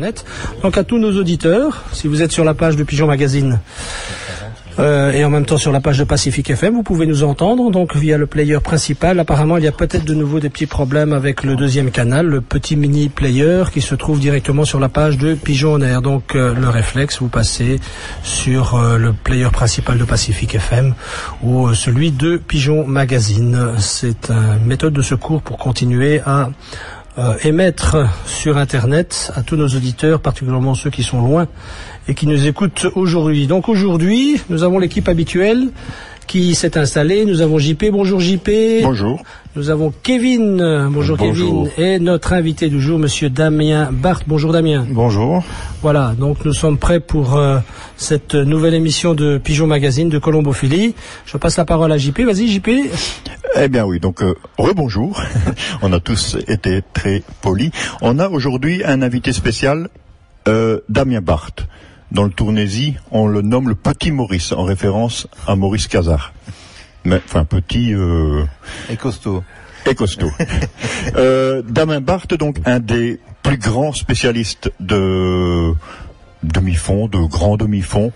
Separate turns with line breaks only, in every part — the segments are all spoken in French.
Internet. Donc à tous nos auditeurs, si vous êtes sur la page de Pigeon Magazine, et en même temps sur la page de Pacific FM, vous pouvez nous entendre donc via le player principal. Apparemment, il y a peut-être de nouveau des petits problèmes avec le deuxième canal, le petit mini player qui se trouve directement sur la page de Pigeon On Air. Donc le réflexe, vous passez sur le player principal de Pacific FM ou celui de Pigeon Magazine. C'est une méthode de secours pour continuer à émettre sur Internet à tous nos auditeurs, particulièrement ceux qui sont loin et qui nous écoutent aujourd'hui. Donc aujourd'hui, nous avons l'équipe habituelle qui s'est installée. Nous avons JP. Bonjour JP.
Bonjour.
Nous avons Kevin. Bonjour Kevin. Et notre invité du jour, monsieur Damien Barthes. Bonjour Damien.
Bonjour.
Voilà, donc nous sommes prêts pour cette nouvelle émission de Pigeon Magazine de Colombophilie. Je passe la parole à JP. Vas-y JP.
Eh bien oui, donc rebonjour. On a tous été très polis. On a aujourd'hui un invité spécial, Damien Barthes. Dans le Tournaisis, on le nomme le Petit Maurice, en référence à Maurice Cazard. Mais, enfin, petit...
Et costaud.
Et costaud. Damien Barthes, donc, un des plus grands spécialistes de demi-fond, de grands demi-fonds,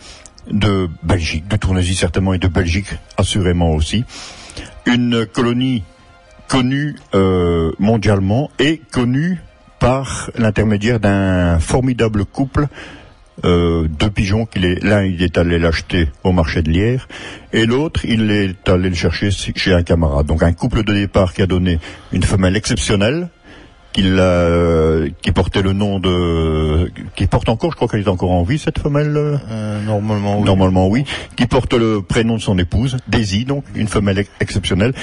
de Belgique, de Tournaisis certainement, et de Belgique assurément aussi. Une colonie connue mondialement et connue par l'intermédiaire d'un formidable couple deux pigeons l'un il est allé l'acheter au marché de Lierre et l'autre il est allé le chercher chez un camarade. Donc un couple de départ qui a donné une femelle exceptionnelle qui portait le nom qui porte encore, je crois qu'elle est encore en vie cette femelle.
Normalement oui.
Normalement oui. Qui porte le prénom de son épouse, Daisy, donc une femelle exceptionnelle.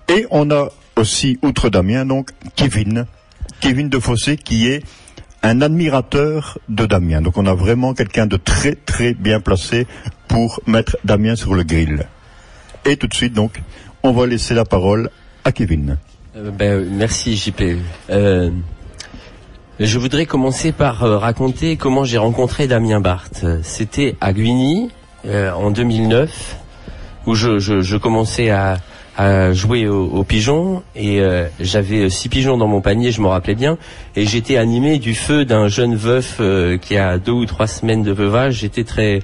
Et on a aussi, outre Damien, donc Kevin de Fossé qui est un admirateur de Damien. Donc on a vraiment quelqu'un de très très bien placé pour mettre Damien sur le grill. Et tout de suite donc, on va laisser la parole à Kevin.
Merci JP. Je voudrais commencer par raconter comment j'ai rencontré Damien Barthes. C'était à Guigny en 2009 où je commençais à jouer aux pigeons et j'avais 6 pigeons dans mon panier, je m'en rappelais bien, et j'étais animé du feu d'un jeune veuf qui a 2 ou 3 semaines de veuvage. J'étais très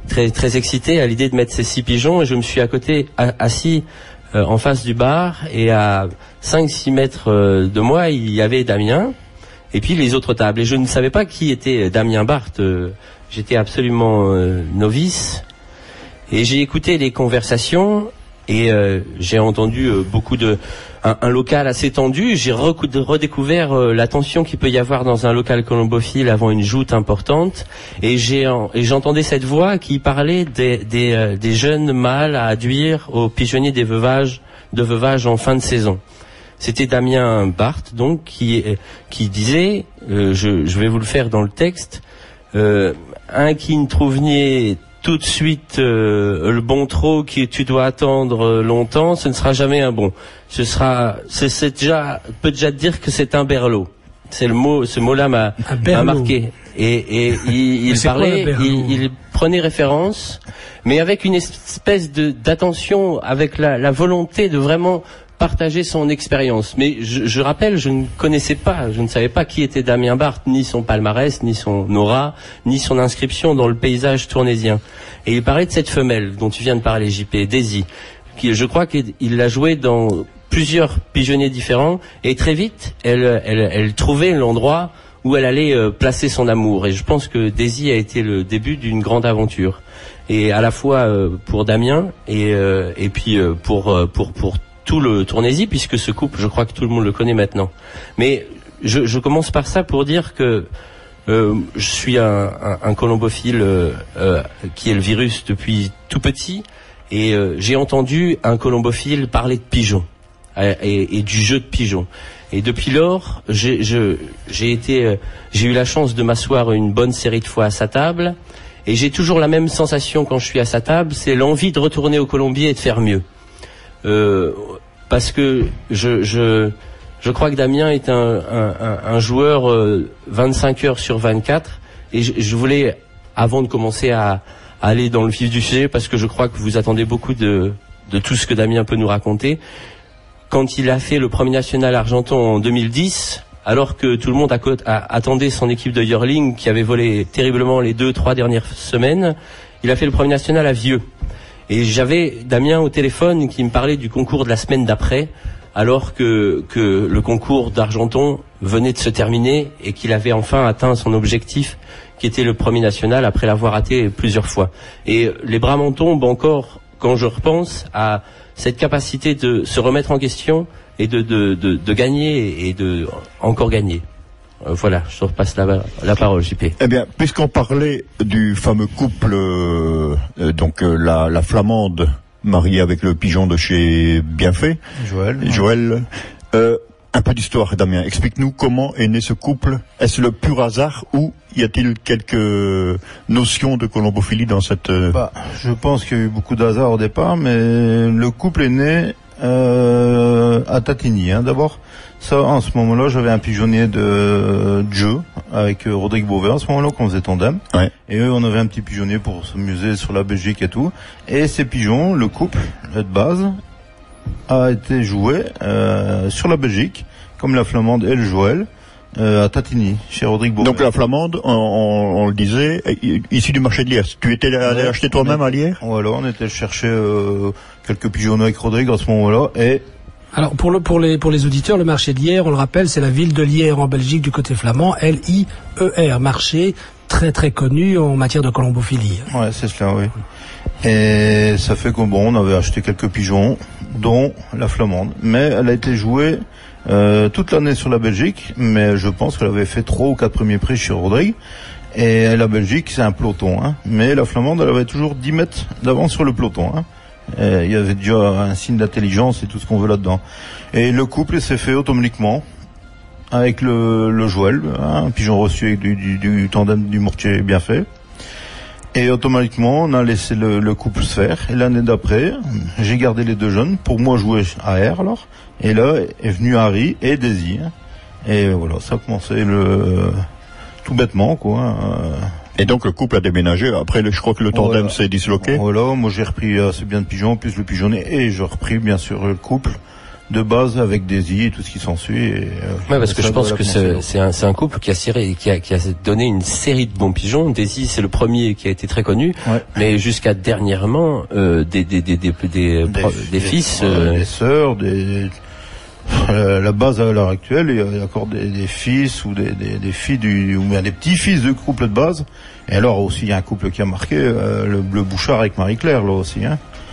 très très excité à l'idée de mettre ces 6 pigeons et je me suis assis en face du bar et à 5-6 mètres de moi il y avait Damien et puis les autres tables et je ne savais pas qui était Damien Barthes. J'étais absolument novice et j'ai écouté les conversations. Et j'ai entendu un local assez tendu. J'ai redécouvert la tension qu'il peut y avoir dans un local colombophile avant une joute importante. Et j'entendais cette voix qui parlait des jeunes mâles à adduire aux pigeonniers de veuvage en fin de saison. C'était Damien Barthes, donc, qui disait, je vais vous le faire dans le texte, un qui ne trouve nier tout de suite le bon trot que tu dois attendre longtemps, ce ne sera jamais un bon. Peut déjà te dire que c'est un berlot. Ce mot-là m'a marqué. Et il parlait, il prenait référence, mais avec une espèce d'attention, avec la volonté de vraiment partager son expérience. Mais je rappelle, je ne savais pas qui était Damien Barthes, ni son palmarès, ni son aura, ni son inscription dans le paysage tournaisien. Et il parlait de cette femelle dont tu viens de parler, JP, Daisy, qui je crois qu'il l'a jouée dans plusieurs pigeonniers différents, et très vite, elle trouvait l'endroit où elle allait placer son amour. Et je pense que Daisy a été le début d'une grande aventure. Et à la fois pour Damien, et puis pour tout le Tournaisis, puisque ce couple, je crois que tout le monde le connaît maintenant. Mais je commence par ça pour dire que je suis un colombophile qui est le virus depuis tout petit, et j'ai entendu un colombophile parler de pigeons et du jeu de pigeons. Et depuis lors, j'ai eu la chance de m'asseoir une bonne série de fois à sa table, et j'ai toujours la même sensation quand je suis à sa table, c'est l'envie de retourner au colombier et de faire mieux. Parce que je crois que Damien est un joueur 25 heures sur 24, et je voulais, avant de commencer à aller dans le vif du sujet, parce que je crois que vous attendez beaucoup de tout ce que Damien peut nous raconter, quand il a fait le premier national argenton en 2010, alors que tout le monde attendait son équipe de yearling qui avait volé terriblement les 2-3 dernières semaines. Il a fait le premier national à Vieux. Et j'avais Damien au téléphone qui me parlait du concours de la semaine d'après, alors que le concours d'Argenton venait de se terminer et qu'il avait enfin atteint son objectif, qui était le premier national, après l'avoir raté plusieurs fois. Et les bras m'en tombent encore quand je repense à cette capacité de se remettre en question et de gagner et de encore gagner. Voilà, je te repasse la parole, JP.
Eh bien, puisqu'on parlait du fameux couple, la flamande mariée avec le pigeon de chez Bienfait, Joël. Un peu d'histoire, Damien. Explique-nous comment est né ce couple. Est-ce le pur hasard ou y a-t-il quelques notions de colombophilie dans cette...
Je pense qu'il y a eu beaucoup de hasard au départ, mais le couple est né à Tatigny. D'abord, ça, en ce moment-là, j'avais un pigeonnier de jeu avec Rodrigue Beauvais, en ce moment-là, qu'on faisait tandem.
Ouais.
Et eux, on avait un petit pigeonnier pour s'amuser sur la Belgique et tout. Et ces pigeons, le couple de base, a été joué sur la Belgique, comme la flamande et le Joël, à Tatigny, chez Rodrigue Beauvais.
Donc la flamande, on le disait, ici du marché de Lierre. Tu étais allé acheter toi-même à Lierre?
Voilà, on était chercher quelques pigeons avec Rodrigue à ce moment-là. Et
alors pour les auditeurs, le marché de Lierre, on le rappelle, c'est la ville de Lierre en Belgique du côté flamand, L-I-E-R, marché très très connu en matière de colombophilie.
Ouais, c'est cela, oui. Et ça fait on avait acheté quelques pigeons, dont la flamande. Mais elle a été jouée toute l'année sur la Belgique, mais je pense qu'elle avait fait 3 ou 4 premiers prix chez Rodrigue. Et la Belgique, c'est un peloton. Mais la flamande, elle avait toujours 10 mètres d'avance sur le peloton. Il y avait déjà un signe d'intelligence et tout ce qu'on veut là-dedans. Et le couple s'est fait automatiquement avec le Joël, un pigeon reçu avec du tandem du Mortier bien fait. Et automatiquement, on a laissé le couple se faire. Et l'année d'après, j'ai gardé les 2 jeunes pour moi jouer à R alors. Et là est venu Harry et Daisy. Et voilà, ça a commencé tout bêtement, quoi.
Et donc le couple a déménagé. Après, je crois que le tandem s'est disloqué.
Voilà, moi j'ai repris assez bien de pigeons, plus le pigeonnet, et j'ai repris bien sûr le couple de base avec Daisy et tout ce qui s'ensuit.
Ouais, parce que je pense que c'est un couple qui a donné une série de bons pigeons. Daisy, c'est le premier qui a été très connu, mais jusqu'à dernièrement, des fils,
des sœurs, la base à l'heure actuelle, il y a encore des fils ou des filles ou bien des petits-fils de couple de base. Et alors aussi, il y a un couple qui a marqué, le Bleu Bouchard avec Marie-Claire, là aussi,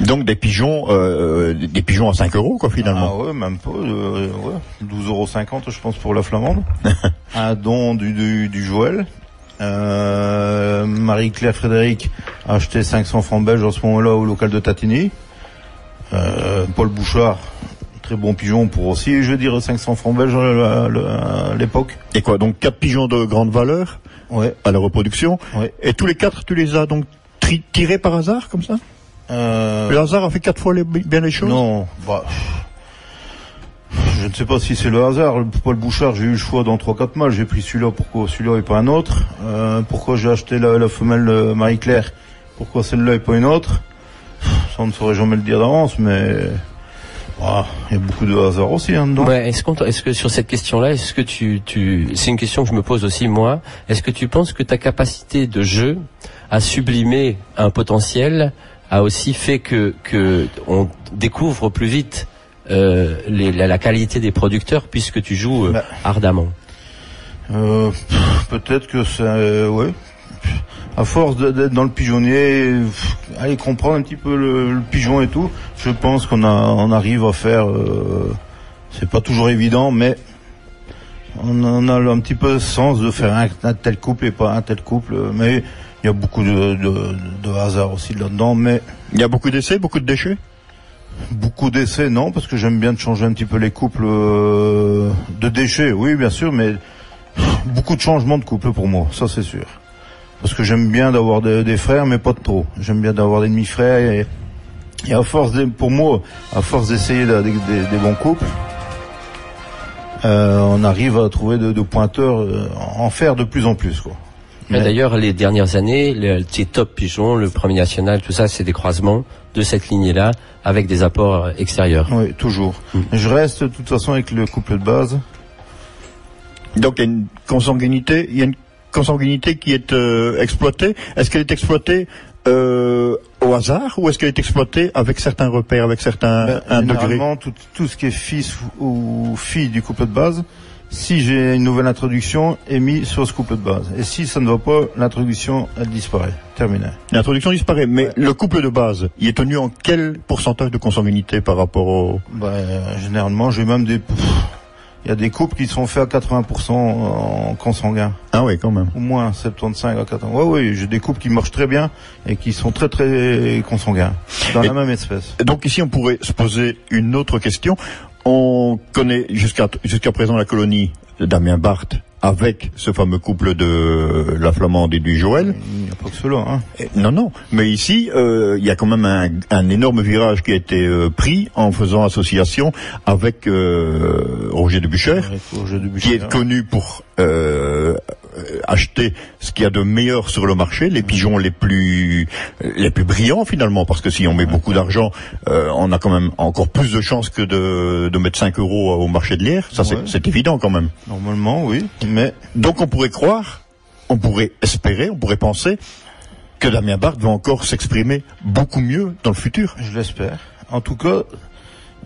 Donc des pigeons à 5 €, quoi, finalement.
Ah ouais, même pas, 12,50 €, je pense, pour la flamande. Un don du Joël. Marie-Claire Frédéric a acheté 500 francs belges en ce moment-là au local de Tatigny. Paul Bouchard, très bon pigeon pour aussi, je veux dire, 500 francs belges à l'époque.
Et quoi, donc 4 pigeons de grande valeur à la reproduction. Et tous les 4, tu les as donc tirés par hasard, comme ça? Le hasard a fait 4 fois bien les choses?
Non, je ne sais pas si c'est le hasard. Paul Bouchard, j'ai eu le choix dans 3-4 mâles. J'ai pris celui-là, pourquoi celui-là et pas un autre? Pourquoi j'ai acheté la femelle Marie-Claire? Pourquoi celle-là et pas une autre? Ça, on ne saurait jamais le dire d'avance, mais il y a beaucoup de hasard aussi dedans.
Ouais, est-ce que sur cette question-là, est-ce que c'est une question que je me pose aussi moi, est-ce que tu penses que ta capacité de jeu à sublimer un potentiel a aussi fait que on découvre plus vite la qualité des producteurs puisque tu joues ardemment?
Peut-être que c'est à force d'être dans le pigeonnier, aller comprendre un petit peu le pigeon et tout, je pense qu'on arrive à faire. C'est pas toujours évident, mais on a un petit peu le sens de faire un tel couple et pas un tel couple. Mais il y a beaucoup de hasard aussi là-dedans. Mais
il y a beaucoup d'essais, beaucoup de déchets.
Beaucoup d'essais, non, parce que j'aime bien de changer un petit peu les couples de déchets. Oui, bien sûr, mais beaucoup de changements de couple pour moi, ça c'est sûr. Parce que j'aime bien d'avoir des frères, mais pas de trop. J'aime bien d'avoir des demi-frères. Et à force pour moi, à force d'essayer des bons couples, on arrive à trouver de pointeurs, en faire de plus en plus, quoi.
Mais d'ailleurs, les dernières années, tes top pigeons, le premier national, tout ça, c'est des croisements de cette lignée-là, avec des apports extérieurs.
Oui, toujours. Je reste de toute façon avec le couple de base.
Donc il y a une consanguinité qui est exploitée. Est-ce qu'elle est exploitée au hasard ou est-ce qu'elle est exploitée avec certains repères, avec certains degrés?
Généralement, tout ce qui est fils ou fille du couple de base, si j'ai une nouvelle introduction, est mis sur ce couple de base. Et si ça ne va pas, l'introduction, elle disparaît. Terminé.
L'introduction disparaît, mais le couple de base, il est tenu en quel pourcentage de consanguinité par rapport au...
Généralement, j'ai même des... Il y a des couples qui sont faits à 80% en consanguin.
Ah oui, quand même.
Au moins 75 à 80. Oui, j'ai des couples qui marchent très bien et qui sont très très consanguins dans la même espèce.
Donc ici, on pourrait se poser une autre question. On connaît jusqu'à présent la colonie de Damien Barthes avec ce fameux couple de la Flamande et du Joël.
Il n'y a pas que cela, hein.
Non, mais ici, il y a quand même un énorme virage qui a été pris en faisant association avec Roger de Bucher, qui est connu pour acheter ce qu'il y a de meilleur sur le marché, les pigeons les plus brillants finalement, parce que si on met beaucoup d'argent, on a quand même encore plus de chances que de mettre 5 € au marché de Lierre. Ça, c'est évident quand même.
Normalement, oui. Mais
donc on pourrait croire, on pourrait espérer, on pourrait penser que Damien Barthes va encore s'exprimer beaucoup mieux dans le futur.
Je l'espère. En tout cas,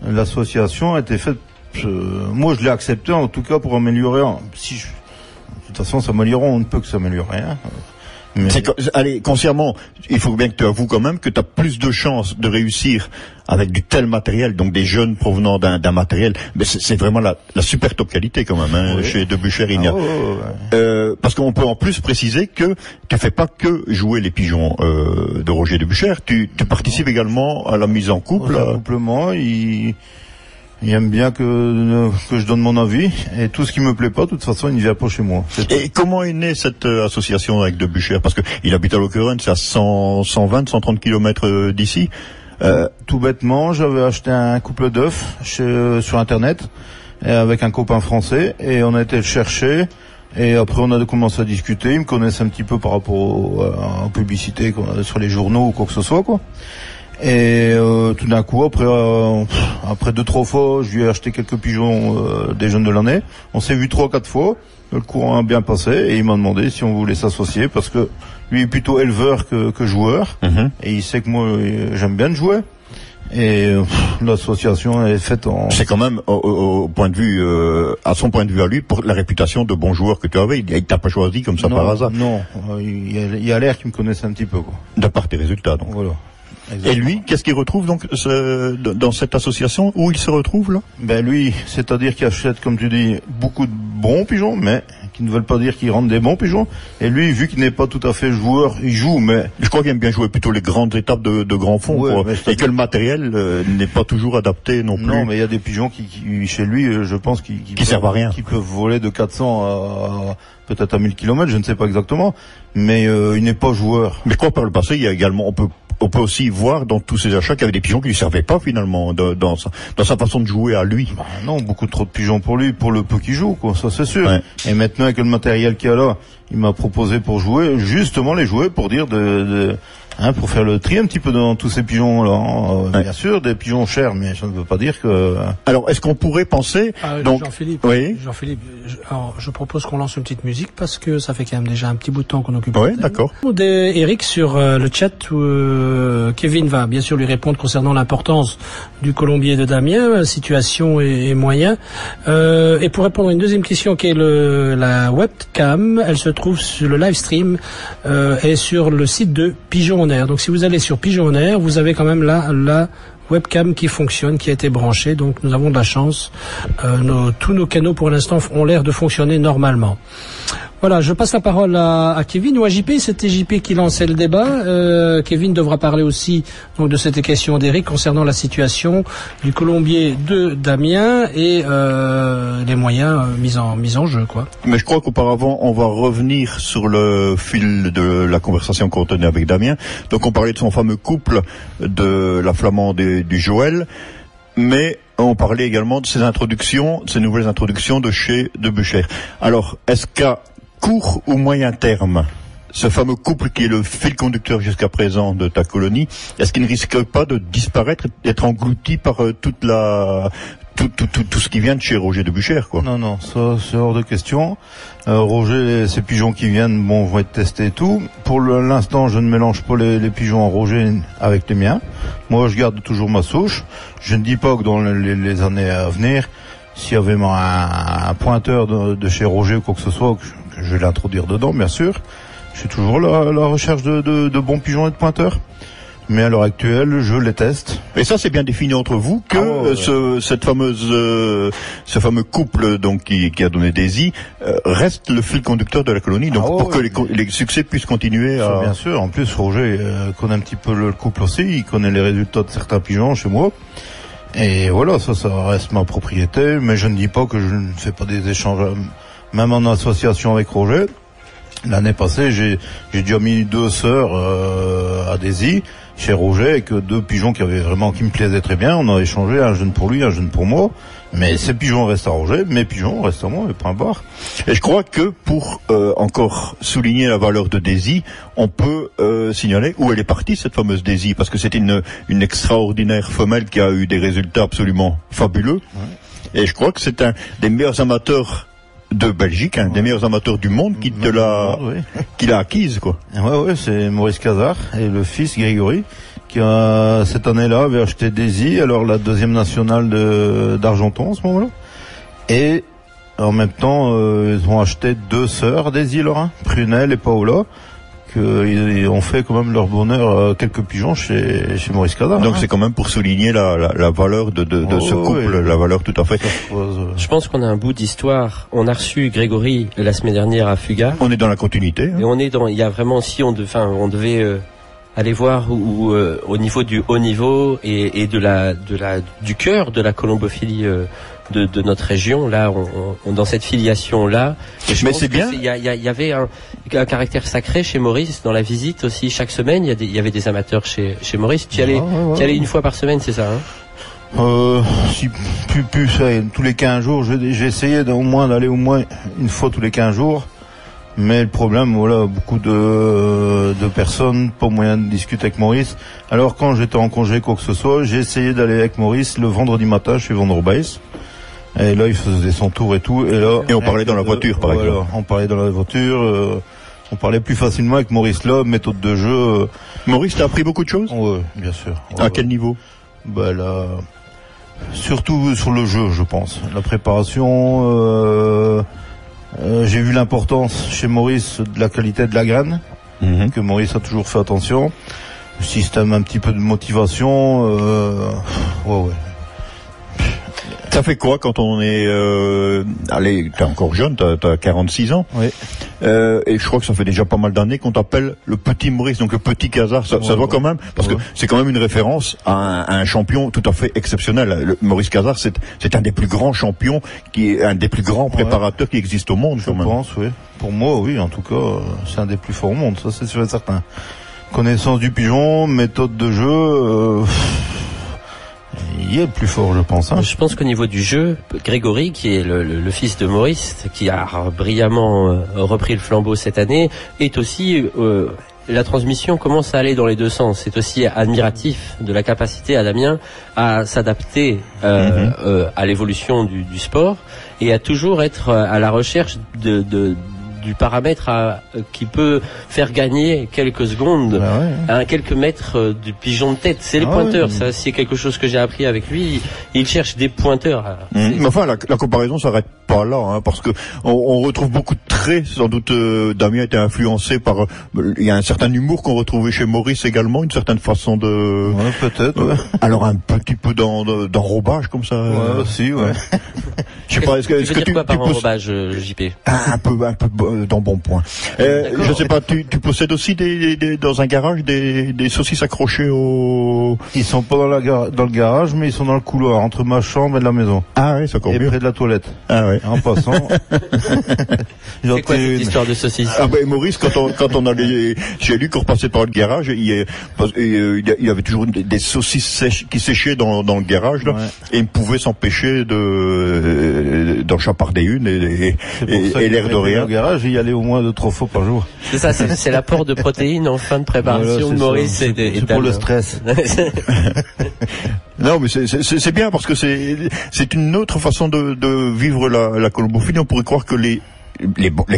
l'association a été faite. Moi, je l'ai accepté en tout cas pour améliorer. De toute façon, s'améliorer, on ne peut que s'améliorer. Hein. Mais...
Allez, consciemment, il faut bien que tu avoues quand même que tu as plus de chances de réussir avec du tel matériel, donc des jeunes provenant d'un matériel. Mais c'est vraiment la super top qualité quand même, hein, chez De Bucher. Parce qu'on peut en plus préciser que tu fais pas que jouer les pigeons de Roger De Bucher, tu participes également à la mise en couple.
Accouplement, il aime bien que je donne mon avis, et tout ce qui me plaît pas, de toute façon, il ne vient pas chez moi.
Et comment est née cette association avec De Bucher? Parce que il habite à Lokeren, c'est à 120, 130 km d'ici.
Tout bêtement, j'avais acheté un couple d'œufs sur Internet, avec un copain français, et on a été le chercher. Et après, on a commencé à discuter. Ils me connaissent un petit peu par rapport aux publicités sur les journaux ou quoi que ce soit, quoi. Et tout d'un coup, après 2-3 fois, je lui ai acheté quelques pigeons des jeunes de l'année. On s'est vu 3-4 fois. Le courant a bien passé et il m'a demandé si on voulait s'associer parce que lui est plutôt éleveur que joueur. Et il sait que moi, j'aime bien jouer. Et l'association est faite en...
C'est quand même au point de vue, à son point de vue à lui, pour la réputation de bon joueur que tu avais. Il t'a pas choisi comme ça par hasard.
Non, il y a l'air qu'il me connaissait un petit peu, quoi.
De par tes résultats, donc.
Voilà.
Exactement. Et lui, qu'est-ce qu'il retrouve donc dans cette association? Où il se retrouve là?
Ben lui, c'est-à-dire qu'il achète, comme tu dis, beaucoup de bons pigeons, mais qui ne veulent pas dire qu'il rentre des bons pigeons. Et lui, vu qu'il n'est pas tout à fait joueur, il joue, mais...
Je crois qu'il aime bien jouer plutôt les grandes étapes de grands fonds, quoi. Et que le matériel n'est pas toujours adapté non plus.
Non, mais il y a des pigeons qui chez lui, je pense, qui
servent à rien.
Qui peuvent voler de 400 à peut-être à 1000 km, je ne sais pas exactement, mais il n'est pas joueur.
Mais je crois par le passé, il y a également, on peut aussi voir dans tous ces achats qu'il y avait des pigeons qui lui servaient pas finalement dans sa façon de jouer à lui.
Bah non, beaucoup trop de pigeons pour lui, pour le peu qu'il joue, quoi, ça c'est sûr.
Ouais.
Et maintenant avec le matériel qu'il y a là, il m'a proposé pour jouer, justement les jouer pour dire pour faire le tri un petit peu dans tous ces pigeons là. Bien sûr, des pigeons chers, mais ça ne veut pas dire que...
Alors, est-ce qu'on pourrait penser... donc,
Jean-Philippe,
oui.
Jean-Philippe, je propose qu'on lance une petite musique parce que ça fait quand même déjà un petit bout de temps qu'on occupe.
Oui, d'accord.
Eric sur le chat où Kevin va bien sûr lui répondre concernant l'importance du colombier de Damien, situation et moyens. Et pour répondre à une deuxième question qui est la webcam, elle se trouve sur le live stream et sur le site de Pigeon On Air. Donc si vous allez sur Pigeon On Air, vous avez quand même là la webcam qui fonctionne, qui a été branchée. Donc nous avons de la chance. Tous nos canaux pour l'instant ont l'air de fonctionner normalement. Voilà, je passe la parole à Kevin ou à JP. C'était JP qui lançait le débat. Kevin devra parler aussi donc de cette question d'Éric concernant la situation du colombier de Damien et les moyens mis en jeu, quoi.
Mais je crois qu'auparavant, on va revenir sur le fil de la conversation qu'on tenait avec Damien. Donc on parlait de son fameux couple de la Flamande et du Joël, mais on parlait également de ces nouvelles introductions de chez De Bucher. Alors, est-ce qu'à court ou moyen terme, ce fameux couple qui est le fil conducteur jusqu'à présent de ta colonie, est-ce qu'il ne risque pas de disparaître, d'être englouti par tout ce qui vient de chez Roger de Buchère, quoi.
Non, ça c'est hors de question. Roger, ces pigeons qui viennent, vont être testés et tout. Pour l'instant, je ne mélange pas les pigeons en Roger avec les miens. Moi, je garde toujours ma souche. Je ne dis pas que dans les années à venir, s'il y avait un pointeur de chez Roger ou quoi que ce soit, que je vais l'introduire dedans, bien sûr. Je suis toujours là à la recherche de bons pigeons et de pointeurs. Mais à l'heure actuelle, je les teste.
Et ça, c'est bien défini entre vous que ce fameux couple donc qui a donné Daisy reste le fil conducteur de la colonie, donc pour que les succès puissent continuer à...
Bien sûr. En plus, Roger connaît un petit peu le couple aussi. Il connaît les résultats de certains pigeons chez moi. Et voilà, ça reste ma propriété. Mais je ne dis pas que je ne fais pas des échanges, même en association avec Roger. L'année passée, j'ai déjà mis 2 sœurs à Daisy chez Roger, avec 2 pigeons qui me plaisaient très bien. On a échangé un jeune pour lui, un jeune pour moi. Mais ces pigeons restent à Roger, mes pigeons restent à moi, et point barre.
Et je crois que pour encore souligner la valeur de Daisy, on peut signaler où elle est partie, cette fameuse Daisy, parce que c'était une extraordinaire femelle qui a eu des résultats absolument fabuleux. Ouais. Et je crois que c'est un des meilleurs amateurs de Belgique, des meilleurs amateurs du monde qui l'a acquise, quoi.
Ouais, c'est Maurice Cazard et le fils Grégory qui cette année-là avait acheté Daisy, alors la 2e nationale d'Argenton à ce moment-là. Et en même temps, ils ont acheté 2 sœurs Daisy, Laurent, Prunelle et Paola, qu'ils ont fait quand même leur bonheur quelques pigeons chez Maurice Cazard.
Donc c'est quand même pour souligner la valeur de ce couple, la valeur tout à fait.
Je pense qu'on a un bout d'histoire. On a reçu Grégory la semaine dernière à Fuga.
On est dans la continuité.
Et il y a vraiment, si on devait aller voir où au niveau du haut niveau et du cœur de la colombophilie de notre région, là, on dans cette filiation là.
Mais c'est bien.
Il y avait un caractère sacré chez Maurice dans la visite aussi. Chaque semaine, il y avait des amateurs chez Maurice. Tu y allais une fois par semaine, c'est ça, hein?
Si plus ça, tous les 15 jours, j'ai essayé d'aller au moins une fois tous les 15 jours. Mais le problème, beaucoup de personnes, pas moyen de discuter avec Maurice. Alors quand j'étais en congé, quoi que ce soit, j'ai essayé d'aller avec Maurice le vendredi matin chez Vanderbijs. Et là, il faisait son tour et tout.
Et on parlait dans la voiture, par exemple.
On parlait dans la voiture. On parlait plus facilement avec Maurice là, méthode de jeu.
Maurice, t'as appris beaucoup de choses?
Oui, bien sûr.
À quel niveau?
Là, surtout sur le jeu, je pense. La préparation. J'ai vu l'importance chez Maurice de la qualité de la graine, que Maurice a toujours fait attention. Le système, un petit peu de motivation. Ouais.
Ça fait quoi quand on est... allez, t'es encore jeune, t'as 46 ans.
Oui.
Et je crois que ça fait déjà pas mal d'années qu'on t'appelle le petit Maurice, donc le petit Cazard. Ça doit quand même, parce que c'est quand même une référence à un champion tout à fait exceptionnel. Maurice Cazard, c'est un des plus grands champions, qui est un des plus grands préparateurs qui existent au monde.
Je pense, oui. Pour moi, oui, en tout cas, c'est un des plus forts au monde, ça c'est sûr et certain. Connaissance du pigeon, méthode de jeu... il est le plus fort, je pense.
Je pense qu'au niveau du jeu, Grégory, qui est le fils de Maurice, qui a brillamment repris le flambeau cette année, est aussi... la transmission commence à aller dans les deux sens. C'est aussi admiratif de la capacité à Damien à s'adapter à l'évolution du sport et à toujours être à la recherche du paramètre qui peut faire gagner quelques secondes, quelques mètres du pigeon de tête. C'est les pointeurs. Ouais. Ça, c'est quelque chose que j'ai appris avec lui. Il cherche des pointeurs.
Mais enfin, la comparaison s'arrête pas là, parce que on retrouve beaucoup de traits. Sans doute, Damien a été influencé par. Il y a un certain humour qu'on retrouvait chez Maurice également, une certaine façon de.
Ouais, peut-être.
Alors un petit peu d'enrobage comme ça.
Ouais, aussi, ouais.
Je sais pas. Est-ce que
tu quoi par enrobage, JP?
Un peu dans bon point. Je sais pas, tu possèdes aussi dans un garage des saucisses accrochées au...
Ils sont pas dans le garage, mais ils sont dans le couloir, entre ma chambre et de la maison.
Ah oui, c'est encore mieux.
Et près de la toilette.
Ah oui.
En passant.
C'est quoi cette histoire de saucisses?
Ah ben Maurice, quand on allait chez lui, qu'on repassait par le garage, il y avait toujours des saucisses qui séchaient dans le garage, là, et il pouvait s'empêcher d'en chaparder une et l'air de rien.
Au garage, il y allait au moins 2-3 fois par jour.
C'est ça, c'est l'apport de protéines en fin de préparation de Maurice.
C'est pour le stress.
Non, mais c'est bien parce que c'est une autre façon de vivre la colombophilie. On pourrait croire que les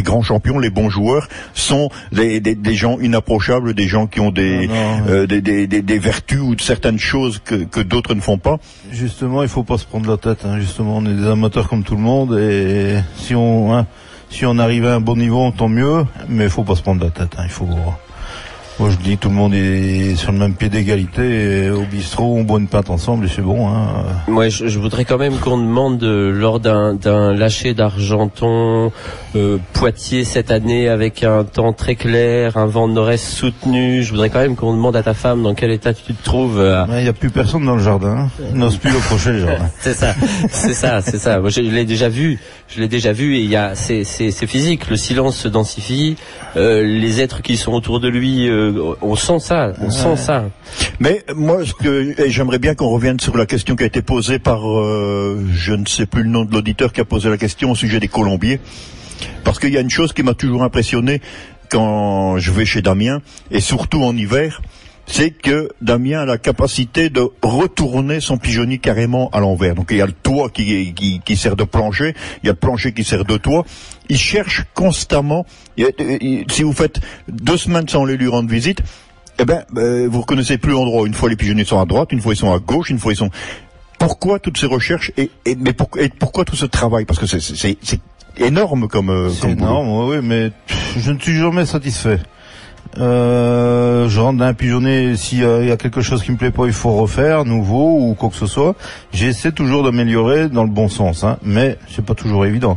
grands champions, les bons joueurs sont des gens inapprochables, des gens qui ont des vertus ou certaines choses que d'autres ne font pas.
Justement, il faut pas se prendre la tête. Justement, on est des amateurs comme tout le monde, et si on arrive à un bon niveau, tant mieux. Mais il faut pas se prendre la tête. Moi, je dis, tout le monde est sur le même pied d'égalité. Au bistrot, on boit une pinte ensemble et c'est bon.
Ouais, je voudrais quand même qu'on demande lors d'un lâcher d'Argenton, Poitiers cette année avec un temps très clair, un vent de nord-est soutenu. Je voudrais quand même qu'on demande à ta femme dans quel état tu te trouves.
Il n'y a plus personne dans le jardin. Il n'ose plus approcher le jardin.
c'est ça. Moi, je l'ai déjà vu et c'est physique. Le silence se densifie. Les êtres qui sont autour de lui, on sent ça.
Mais moi, j'aimerais bien qu'on revienne sur la question qui a été posée par, je ne sais plus le nom de l'auditeur qui a posé la question au sujet des colombiers. Parce qu'il y a une chose qui m'a toujours impressionné quand je vais chez Damien, et surtout en hiver, c'est que Damien a la capacité de retourner son pigeonnier carrément à l'envers. Donc il y a le toit qui sert de plancher, il y a le plancher qui sert de toit. Il cherche constamment. Si vous faites 2 semaines sans aller lui rendre visite, vous reconnaissez plus l'endroit. Une fois les pigeonniers sont à droite, une fois ils sont à gauche, une fois ils sont... Pourquoi toutes ces recherches et pourquoi tout ce travail? Parce que c'est énorme comme
énorme, oui, mais je ne suis jamais satisfait. Je rentre dans un pigeonnier, s'il y a quelque chose qui me plaît pas, il faut refaire, nouveau ou quoi que ce soit. J'essaie toujours d'améliorer dans le bon sens, mais c'est pas toujours évident.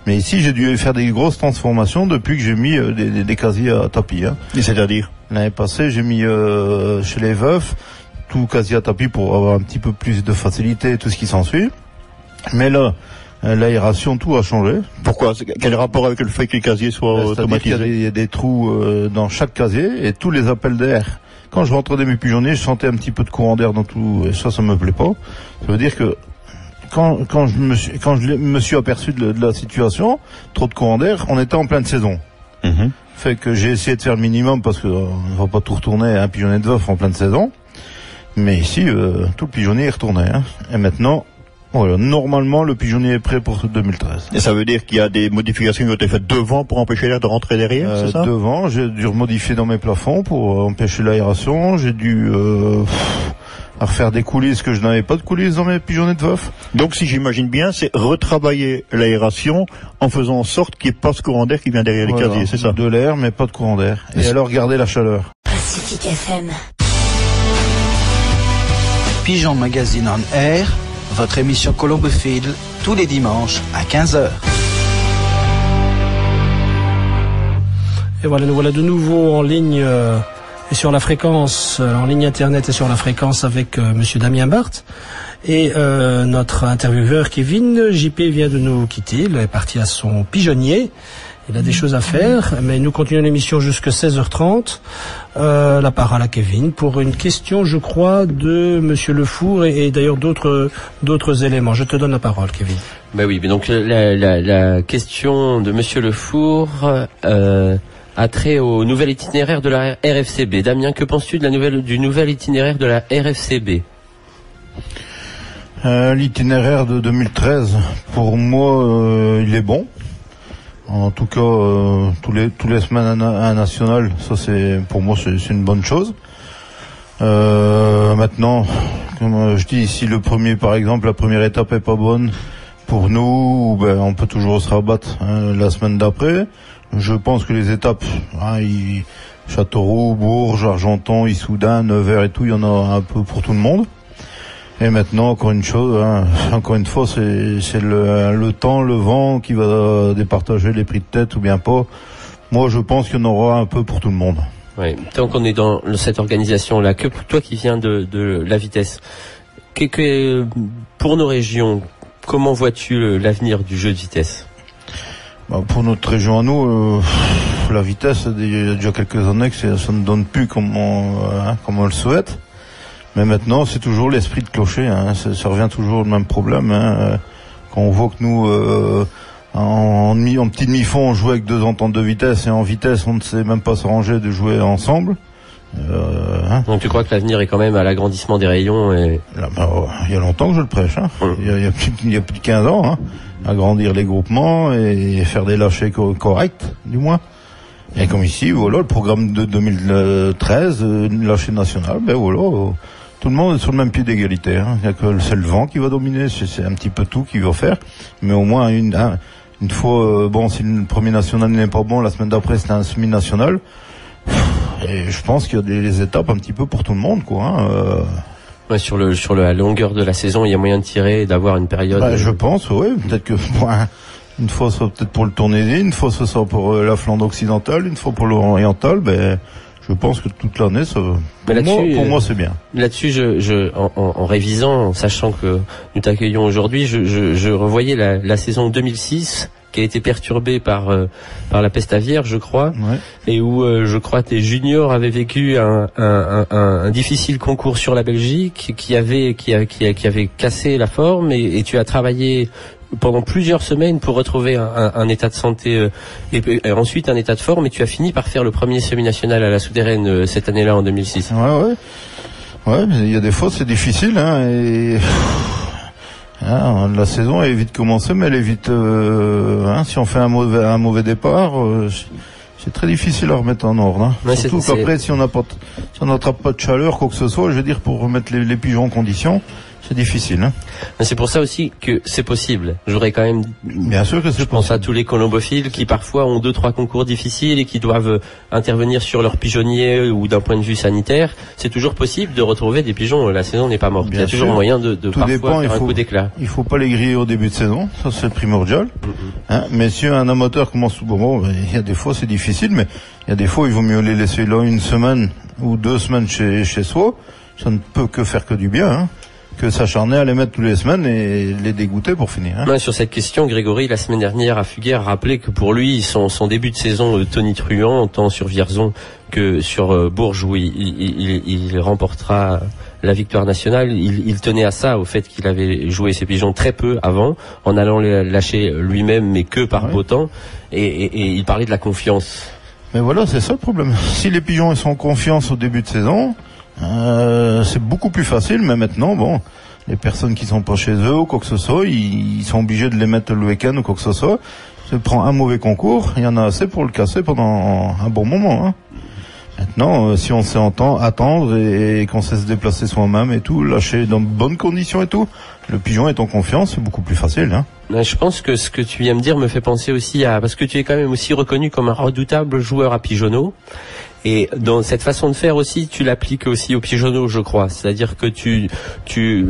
Mais ici, j'ai dû faire des grosses transformations depuis que j'ai mis des casiers à tapis.
Et c'est-à-dire?
L'année passée, j'ai mis chez les veufs tout casier à tapis pour avoir un petit peu plus de facilité et tout ce qui s'ensuit. Mais là, l'aération, tout a changé.
Pourquoi? Quel rapport avec le fait que les casiers soient automatisés?
Il y a des trous dans chaque casier et tous les appels d'air. Quand je rentrais dans mes pigeonniers, je sentais un petit peu de courant d'air dans tout, et ça me plaît pas. Ça veut dire que quand je me suis aperçu de la situation, trop de courant d'air, on était en pleine saison.
Mm-hmm.
Fait que j'ai essayé de faire le minimum parce que on va pas tout retourner à un pigeonnier de veuf en pleine saison. Mais ici, tout le pigeonnier est retourné. Et maintenant, voilà, normalement, le pigeonnier est prêt pour 2013.
Et ça veut dire qu'il y a des modifications qui ont été faites devant pour empêcher l'air de rentrer derrière, c'est ça?
Devant, j'ai dû remodifier dans mes plafonds pour empêcher l'aération. J'ai dû refaire des coulisses que je n'avais pas de coulisses dans mes pigeonniers de veuf.
Donc, si j'imagine bien, c'est retravailler l'aération en faisant en sorte qu'il n'y ait pas ce courant d'air qui vient derrière les casiers, c'est ça?
De l'air, mais pas de courant d'air. Et alors, garder la chaleur.
Pacific FM.
Pigeon Magazine on Air, votre émission colombophile, tous les dimanches à 15h.
Et voilà, nous voilà de nouveau en ligne et sur la fréquence, en ligne internet et sur la fréquence avec monsieur Damien Barthes. Et notre intervieweur Kevin, JP vient de nous quitter, il est parti à son pigeonnier. Il a des choses à faire, mais nous continuons l'émission jusqu'à 16h30. La parole à Kevin pour une question, je crois, de monsieur Le Four et d'ailleurs d'autres éléments. Je te donne la parole, Kevin.
Ben oui, mais donc la question de monsieur Le Four a trait au nouvel itinéraire de la RFCB. Damien, que penses-tu du nouvel itinéraire de la RFCB?
L'itinéraire de 2013, pour moi, il est bon. En tout cas, tous les semaines à national, ça c'est pour moi c'est une bonne chose. Maintenant, comme je dis, si la première étape est pas bonne pour nous, on peut toujours se rabattre la semaine d'après. Je pense que les étapes, Châteauroux, Bourges, Argenton, Issoudun, Nevers et tout, il y en a un peu pour tout le monde. Et maintenant, encore une fois, c'est le temps, le vent qui va départager les prix de tête ou bien pas. Moi, je pense qu'il y en aura un peu pour tout le monde.
Oui. Tant qu'on est dans cette organisation-là, que pour toi qui viens de la vitesse, pour nos régions, comment vois-tu l'avenir du jeu de vitesse?
Pour notre région à nous, la vitesse, il y a déjà quelques années que ça ne donne plus comme on le souhaite. Mais maintenant, c'est toujours l'esprit de clocher. Ça revient toujours au même problème. Quand on voit que nous, en petit demi-fond, on joue avec 2 ententes de vitesse et en vitesse, on ne sait même pas s'arranger de jouer ensemble.
Donc tu crois que l'avenir est quand même à l'agrandissement des rayons et...
Là, il y a longtemps que je le prêche. Hein. Il y a plus de 15 ans. Hein. Agrandir les groupements et faire des lâchers corrects, du moins. Et comme ici, voilà, le programme de 2013, lâcher national, ben voilà, tout le monde est sur le même pied d'égalité. Hein. C'est le vent qui va dominer, c'est un petit peu tout qui va faire. Mais au moins, une fois, si le premier national n'est pas bon, la semaine d'après, c'est un semi-national. Et je pense qu'il y a des étapes un petit peu pour tout le monde, quoi. Hein.
Ouais, sur la longueur de la saison, il y a moyen de tirer et d'avoir une période.
Je pense, oui. Peut-être que une fois ce sera peut-être pour le Tournaisie, une fois ce sera pour la Flandre occidentale, une fois pour l'orientale. Ben, je pense que toute l'année, pour moi, c'est bien.
Là-dessus, en révisant, en sachant que nous t'accueillons aujourd'hui, je revoyais la saison 2006. Qui a été perturbé par la peste aviaire, je crois, ouais. Et où je crois tes juniors avaient vécu un difficile concours sur la Belgique qui avait cassé la forme et tu as travaillé pendant plusieurs semaines pour retrouver un état de santé et ensuite un état de forme et tu as fini par faire le premier semi-national à la Souterraine cette année-là en 2006.
Ouais, mais il y a des fois c'est difficile hein et la saison est vite commencée, mais elle est vite. Si on fait un mauvais départ, c'est très difficile à remettre en ordre. Hein. Ouais, surtout qu'après, si on n'attrape pas de chaleur, quoi que ce soit, je veux dire, pour remettre les pigeons en condition, c'est difficile. Hein.
C'est pour ça aussi que c'est possible. J'aurais quand même.
Bien sûr que c'est possible.
Je pense à tous les colombophiles qui parfois ont 2-3 concours difficiles et qui doivent intervenir sur leur pigeonnier ou d'un point de vue sanitaire. C'est toujours possible de retrouver des pigeons. La saison n'est pas morte. Il y a toujours moyen de parfois faire un coup d'éclat.
Il faut pas les griller au début de saison. Ça c'est primordial. Mais si un amateur commence il y a des fois c'est difficile, mais il y a des fois il vaut mieux les laisser là une semaine ou 2 semaines chez soi. Ça ne peut que faire que du bien. Hein. Que s'acharner à les mettre tous les semaines et les dégoûter pour finir. Hein.
Ouais, sur cette question, Grégory, la semaine dernière à Fuguère, rappelait que pour lui, son début de saison tonitruant, tant sur Vierzon que sur Bourges, où il remportera la victoire nationale, il tenait à ça, au fait qu'il avait joué ses pigeons très peu avant, en allant les lâcher lui-même, mais que par beau temps, et il parlait de la confiance.
Mais voilà, c'est ça le problème. Si les pigeons ils sont en confiance au début de saison, c'est beaucoup plus facile, mais maintenant, les personnes qui sont pas chez eux ou quoi que ce soit, ils sont obligés de les mettre le week-end ou quoi que ce soit. Ça prend un mauvais concours, il y en a assez pour le casser pendant un bon moment. Hein. Maintenant, si on sait attendre et qu'on sait se déplacer soi-même et tout, lâcher dans de bonnes conditions et tout, le pigeon est en confiance, c'est beaucoup plus facile. Hein.
Je pense que ce que tu viens de dire me fait penser aussi parce que tu es quand même aussi reconnu comme un redoutable joueur à pigeonneau. Et dans cette façon de faire aussi, tu l'appliques aussi aux pigeonneaux, je crois. C'est-à-dire que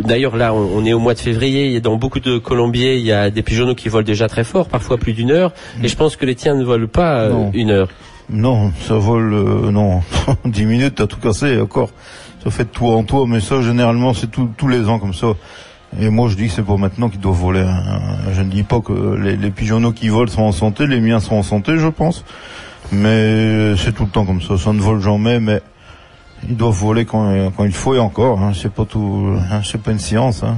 d'ailleurs là, on est au mois de février, et dans beaucoup de colombiers, il y a des pigeonneaux qui volent déjà très fort, parfois plus d'1 heure. Et je pense que les tiens ne volent pas 1 heure.
Non, ça vole, 10 minutes, t'as tout cassé, encore. Ça fait de toi en toi, mais ça, généralement, c'est tous les ans comme ça. Et moi, je dis que c'est pour maintenant qu'ils doivent voler. Je ne dis pas que les pigeonneaux qui volent sont en santé, les miens sont en santé, je pense. Mais c'est tout le temps comme ça ne vole jamais, mais ils doivent voler quand il faut et encore. Hein. C'est pas tout, c'est pas une science. Hein.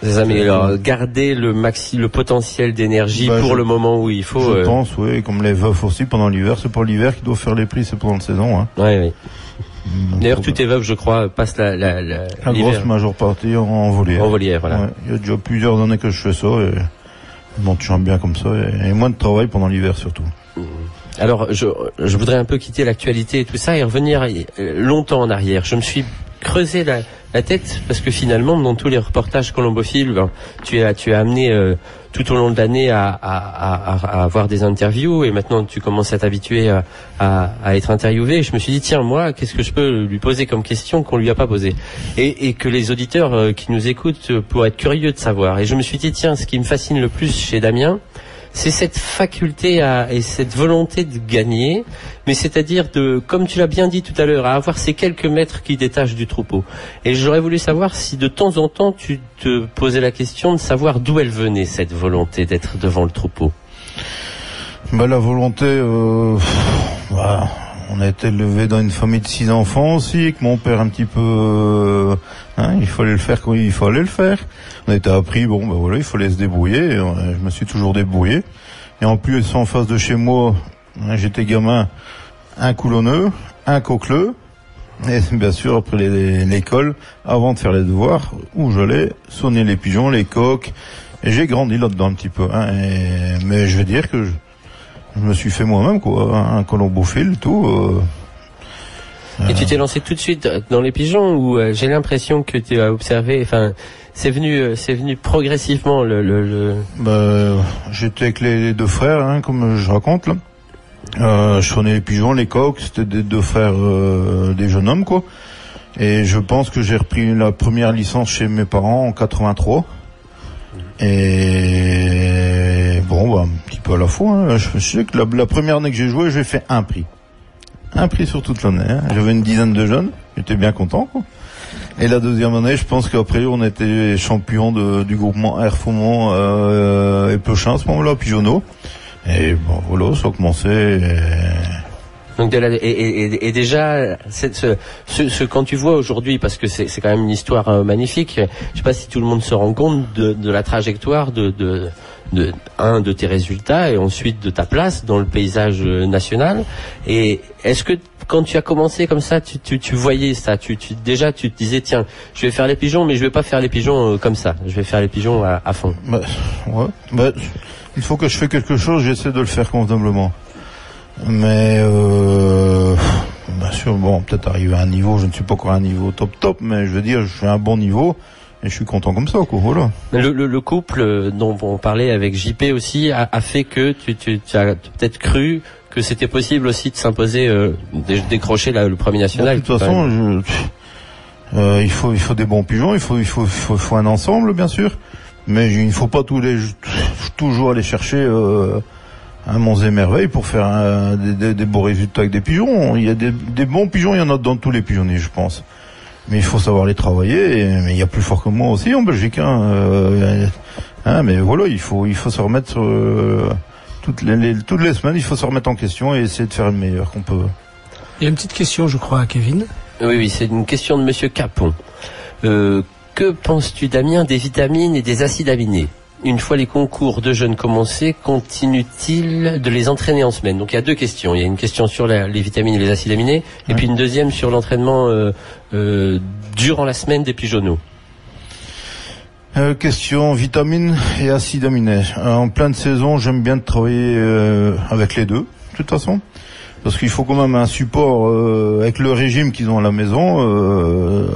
C'est ça, mais alors, garder le potentiel d'énergie pour le moment où il faut.
Je pense, oui, comme les veufs aussi pendant l'hiver, c'est pour l'hiver qu'ils doivent faire les prix, c'est pendant la saison. Hein.
Oui. D'ailleurs, tous tes veufs, je crois, passent la
grosse majeure partie en volière.
En volière, voilà.
Ouais, il y a déjà plusieurs années que je fais ça et bon, tu chantes bien comme ça et moins de travail pendant l'hiver surtout.
Alors, je voudrais un peu quitter l'actualité et tout ça et revenir longtemps en arrière. Je me suis creusé la tête parce que finalement, dans tous les reportages colombophiles, tu as amené tout au long de l'année à avoir des interviews et maintenant tu commences à t'habituer à être interviewé. Et je me suis dit, tiens, moi, qu'est-ce que je peux lui poser comme question qu'on lui a pas posée et que les auditeurs qui nous écoutent pourraient être curieux de savoir. Et je me suis dit, tiens, ce qui me fascine le plus chez Damien, c'est cette faculté et cette volonté de gagner, mais c'est-à-dire comme tu l'as bien dit tout à l'heure, à avoir ces quelques mètres qui détachent du troupeau. Et j'aurais voulu savoir si de temps en temps tu te posais la question de savoir d'où elle venait, cette volonté d'être devant le troupeau.
La volonté, on a été élevé dans une famille de 6 enfants aussi, avec mon père un petit peu, il fallait le faire quand il fallait le faire. On a été appris, il fallait se débrouiller, je me suis toujours débrouillé. Et en plus, en face de chez moi, j'étais gamin, un coulonneux, un coqueleux, Et bien sûr, après l'école, avant de faire les devoirs, où j'allais sonner les pigeons, les coqs, et j'ai grandi là-dedans un petit peu. Hein, mais je vais dire que je me suis fait moi-même, quoi, un colombophile, tout.
Et tu t'es lancé tout de suite dans les pigeons, ou j'ai l'impression que tu as observé, enfin, c'est venu progressivement
j'étais avec les deux frères, hein, comme je raconte là. Je sonnais les pigeons, les coqs, c'était des deux frères, des jeunes hommes, quoi. Et je pense que j'ai repris la première licence chez mes parents en 83. Et bon, un petit peu à la fois. Hein. Je sais que la première année que j'ai joué, j'ai fait un prix. Un prix sur toute l'année. Hein. J'avais une dizaine de jeunes, j'étais bien content, quoi. Et la deuxième année, je pense qu'après, on était champion du groupement Air Faumont et Pechin à ce moment-là, Pigeonneau. Et bon, voilà, ça a commencé.
Donc et déjà, quand tu vois aujourd'hui, parce que c'est quand même une histoire magnifique. Je sais pas si tout le monde se rend compte de la trajectoire de tes résultats et ensuite de ta place dans le paysage national. Et est-ce que quand tu as commencé comme ça, tu voyais ça, tu te disais tiens, je vais faire les pigeons, mais je vais pas faire les pigeons comme ça. Je vais faire les pigeons à fond.
Il faut que je fasse quelque chose, j'essaie de le faire convenablement. Mais bien sûr, bon, peut-être arriver à un niveau, je ne suis pas encore à un niveau top, mais je veux dire, je suis à un bon niveau et je suis content comme ça, quoi. Voilà.
Le couple dont on parlait avec JP aussi a fait que tu as peut-être cru que c'était possible aussi de s'imposer, décrocher le premier national.
De toute façon, il faut des bons pigeons, il faut un ensemble, bien sûr, mais il ne faut pas toujours aller chercher un monts et merveilles pour faire des beaux résultats avec des pigeons. Il y a des bons pigeons, il y en a dans tous les pigeonniers, je pense. Mais il faut savoir les travailler. Mais il y a plus fort que moi aussi en Belgique. Mais voilà, il faut se remettre toutes les semaines. Il faut se remettre en question et essayer de faire le meilleur qu'on peut.
Il y a une petite question, je crois, à Kevin.
Oui, c'est une question de Monsieur Capon. Que penses-tu, Damien, des vitamines et des acides aminés ? Une fois les concours de jeunes commencés, continue-t-il de les entraîner en semaine ? Donc il y a deux questions. Il y a une question sur les vitamines et les acides aminés, et puis une deuxième sur l'entraînement durant la semaine des pigeonneaux.
Question vitamines et acides aminés. En pleine saison, j'aime bien travailler avec les deux, de toute façon. Parce qu'il faut quand même un support, avec le régime qu'ils ont à la maison,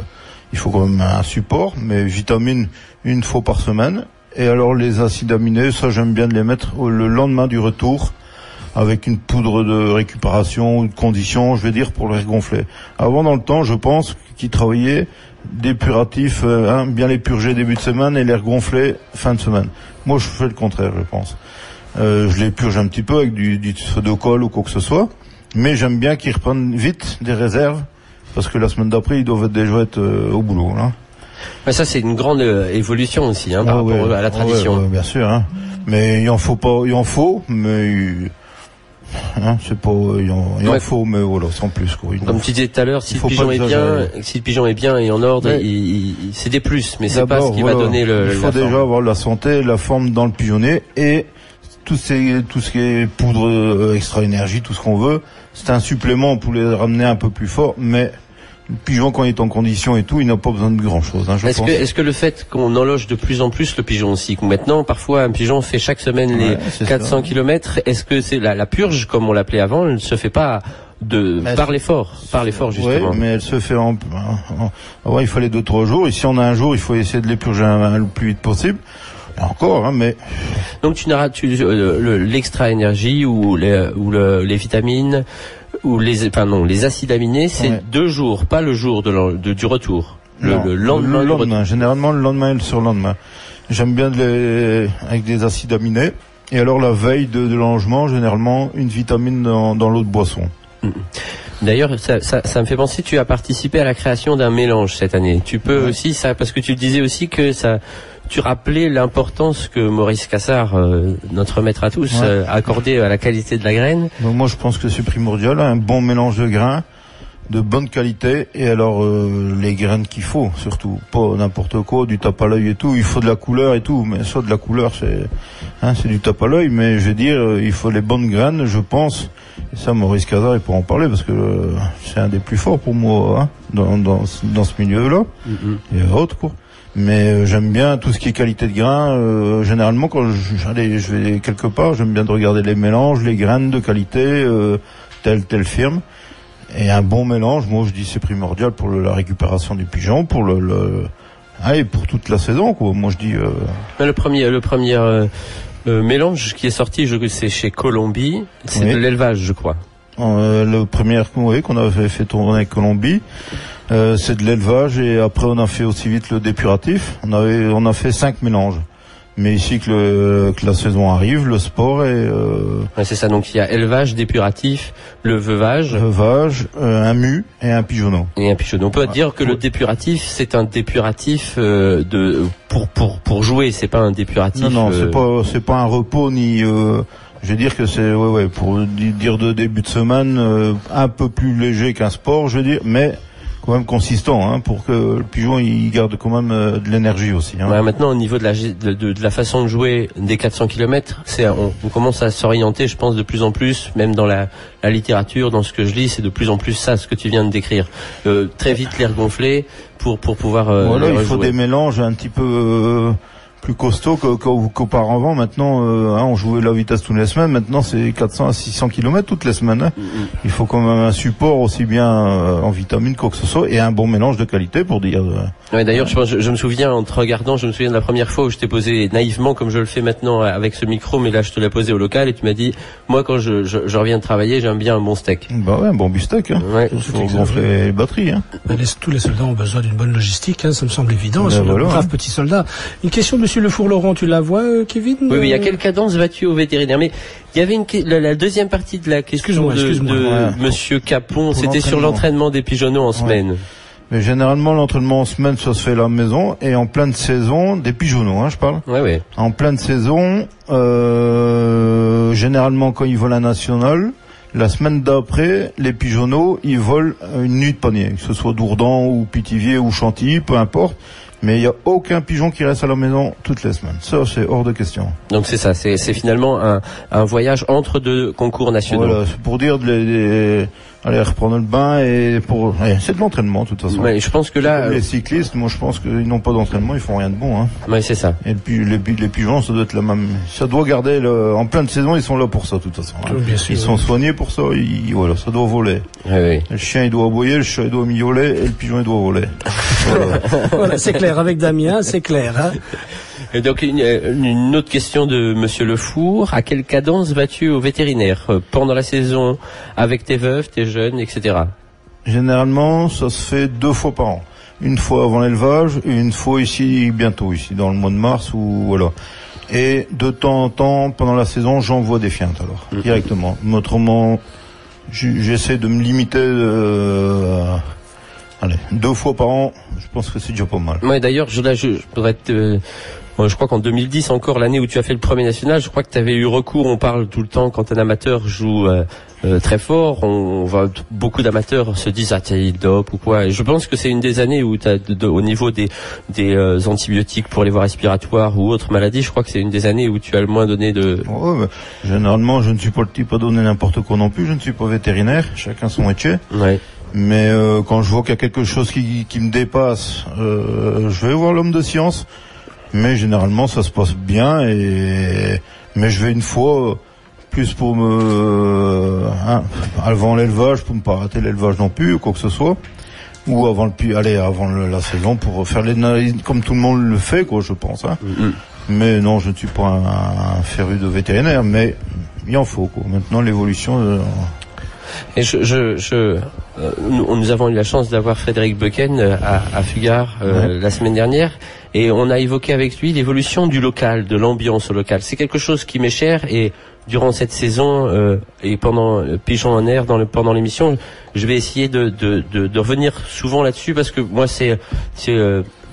il faut quand même un support, mais vitamines une fois par semaine. Et alors les acides aminés, ça j'aime bien de les mettre le lendemain du retour, avec une poudre de récupération ou de condition, je vais dire, pour les gonfler. Avant, dans le temps, je pense qu'ils travaillaient dépuratifs, bien les purger début de semaine et les regonfler fin de semaine. Moi, je fais le contraire, je pense. Je les purge un petit peu avec du pseudo-colle ou quoi que ce soit, mais j'aime bien qu'ils reprennent vite des réserves, parce que la semaine d'après, ils doivent déjà être au boulot, là.
Mais ça, c'est une grande évolution aussi, par rapport à la tradition.
Ouais, bien sûr, hein. Mais il en faut, mais c'est pas, il en faut, mais voilà, sans plus, quoi.
Comme tu disais tout à l'heure, si le pigeon est bien et en ordre, c'est des plus, mais c'est pas ce qui va donner
il faut déjà avoir la santé, la forme dans le pigeonnier, et tout ce qui est poudre extra énergie, tout ce qu'on veut, c'est un supplément pour les ramener un peu plus fort, mais le pigeon, quand il est en condition et tout, il n'a pas besoin de grand chose, je pense.
Est-ce que le fait qu'on enloge de plus en plus le pigeon aussi, que maintenant, parfois, un pigeon fait chaque semaine les 400 km, est-ce que c'est la purge, comme on l'appelait avant, elle ne se fait pas par l'effort, justement?
Oui, mais elle se fait avant, il fallait 2-3 jours, et si on a un jour, il faut essayer de les purger le plus vite possible. Encore, mais...
Donc l'extra énergie ou les vitamines, ou les acides aminés, c'est 2 jours, pas le jour du retour. Le lendemain.
Généralement le lendemain et le surlendemain. J'aime bien avec des acides aminés. Et alors la veille de l'allongement, généralement une vitamine dans l'eau de boisson.
D'ailleurs, ça me fait penser, tu as participé à la création d'un mélange cette année. Tu peux aussi, parce que tu disais aussi que tu rappelais l'importance que Maurice Cassard, notre maître à tous, a accordé à la qualité de la graine.
Donc moi je pense que c'est primordial, un bon mélange de grains, de bonne qualité, et alors les graines qu'il faut, surtout pas n'importe quoi, du tape à l'œil et tout. Il faut de la couleur et tout, mais ça de la couleur c'est du tape à l'œil, mais je veux dire il faut les bonnes graines, je pense. Et ça, Maurice Cazard, il pourra en parler parce que c'est un des plus forts pour moi dans ce milieu-là et autres quoi. Mais j'aime bien tout ce qui est qualité de grain. Généralement, quand je vais quelque part, j'aime bien de regarder les mélanges, les graines de qualité, telle firme. Et un bon mélange, moi je dis c'est primordial pour la récupération du pigeon, pour et pour toute la saison quoi. Moi je dis.
Le premier mélange qui est sorti, c'est chez Colombie, c'est de l'élevage, je crois.
Le premier qu'on avait fait tourner avec Colombie, c'est de l'élevage, et après on a fait aussi vite le dépuratif. On a fait 5 mélanges. Mais ici que la saison arrive, le sport est...
Ouais, c'est ça, donc il y a élevage, dépuratif, le veuvage,
un mu et un pigeonneau.
On peut dire que le dépuratif, c'est un dépuratif pour jouer, c'est pas un dépuratif...
Non, c'est pas un repos ni... je veux dire que c'est pour dire de début de semaine, un peu plus léger qu'un sport, je veux dire, mais... quand même consistant, pour que le pigeon il garde quand même de l'énergie aussi.
Ouais, maintenant au niveau de la façon de jouer des 400 km, on commence à s'orienter, je pense, de plus en plus, même dans la littérature, dans ce que je lis, c'est de plus en plus ça, ce que tu viens de décrire. Très vite l'air gonflé pour pouvoir.
Voilà, il faut des mélanges un petit peu plus costaud qu'auparavant. Maintenant, on jouait la vitesse toutes les semaines. Maintenant, c'est 400 à 600 km toutes les semaines. Il faut quand même un support aussi bien en vitamines quoi que ce soit, et un bon mélange de qualité pour dire.
Ouais, d'ailleurs, je me souviens en te regardant, je me souviens de la première fois où je t'ai posé naïvement, comme je le fais maintenant avec ce micro, mais là je te l'ai posé au local et tu m'as dit, moi quand je reviens de travailler, j'aime bien un bon steak.
Bah ouais, un bon beefsteak.
Ouais.
Il faut gonfler les batteries.
Tous les soldats ont besoin d'une bonne logistique, ça me semble évident. Ils sont
voilà,
de braves petits soldats. Une question de Monsieur Le Four-Laurent, tu la vois, Kevin?
Oui, à quelle cadence vas-tu au vétérinaire? Mais il y avait la deuxième partie de la question de Monsieur Capon, c'était sur l'entraînement des pigeonneaux en semaine.
Mais généralement, l'entraînement en semaine, ça se fait à la maison, et en pleine saison, des pigeonneaux, je parle.
Ouais. En
pleine saison, généralement quand ils volent un national, la semaine d'après, les pigeonneaux, ils volent une nuit de panier, que ce soit Dourdan ou Pithiviers ou Chantilly, peu importe. Mais il n'y a aucun pigeon qui reste à la maison toutes les semaines. Ça, c'est hors de question.
Donc c'est ça, c'est finalement un voyage entre deux concours nationaux.
Voilà, c'est pour dire aller reprendre le bain c'est de l'entraînement de toute façon.
Ouais, je pense que là,
les cyclistes, moi je pense qu'ils n'ont pas d'entraînement, ils font rien de bon.
Ouais, c'est ça.
Et puis les pigeons, ça doit être la même. Ça doit garder en pleine saison, ils sont là pour ça de toute façon.
Bien sûr,
ils sont soignés pour ça. Voilà, ça doit voler.
Oui.
Le chien il doit aboyer, le chat il doit miauler et le pigeon il doit voler.
Voilà, c'est clair. Avec Damien, c'est clair.
Et donc une autre question de Monsieur Le Four. À quelle cadence vas-tu au vétérinaire pendant la saison, avec tes veuves, tes jeunes, etc.
Généralement, ça se fait 2 fois par an. Une fois avant l'élevage et une fois bientôt ici dans le mois de mars voilà. Et de temps en temps, pendant la saison, j'envoie des fientes directement. Autrement, j'essaie de me limiter. 2 fois par an, je pense que c'est déjà pas mal.
Ouais, d'ailleurs, je pourrais je crois qu'en 2010, encore l'année où tu as fait le premier national, je crois que tu avais eu recours, on parle tout le temps quand un amateur joue très fort, beaucoup d'amateurs se disent tiens, il dope ou quoi. Et je pense que c'est une des années où au niveau des antibiotiques pour les voies respiratoires ou autres maladies, je crois que c'est une des années où tu as le moins donné de...
Ouais, généralement, je ne suis pas le type à donner n'importe quoi non plus, je ne suis pas vétérinaire, chacun son métier.
Ouais.
Mais quand je vois qu'il y a quelque chose qui me dépasse, je vais voir l'homme de science. Mais généralement, ça se passe bien. Mais je vais une fois plus pour avant l'élevage, pour ne pas rater l'élevage non plus, ou quoi que ce soit. Ou avant la saison pour faire les analyses comme tout le monde le fait, quoi, je pense. Mais non, je ne suis pas un féru de vétérinaire, mais il en faut, quoi. Maintenant, l'évolution...
Et nous avons eu la chance d'avoir Frédéric Beuken à Fugard la semaine dernière, et on a évoqué avec lui l'évolution du local, de l'ambiance au local. C'est quelque chose qui m'est cher, et durant cette saison et pendant Pigeon en air, pendant l'émission, je vais essayer de revenir souvent là-dessus, parce que moi c'est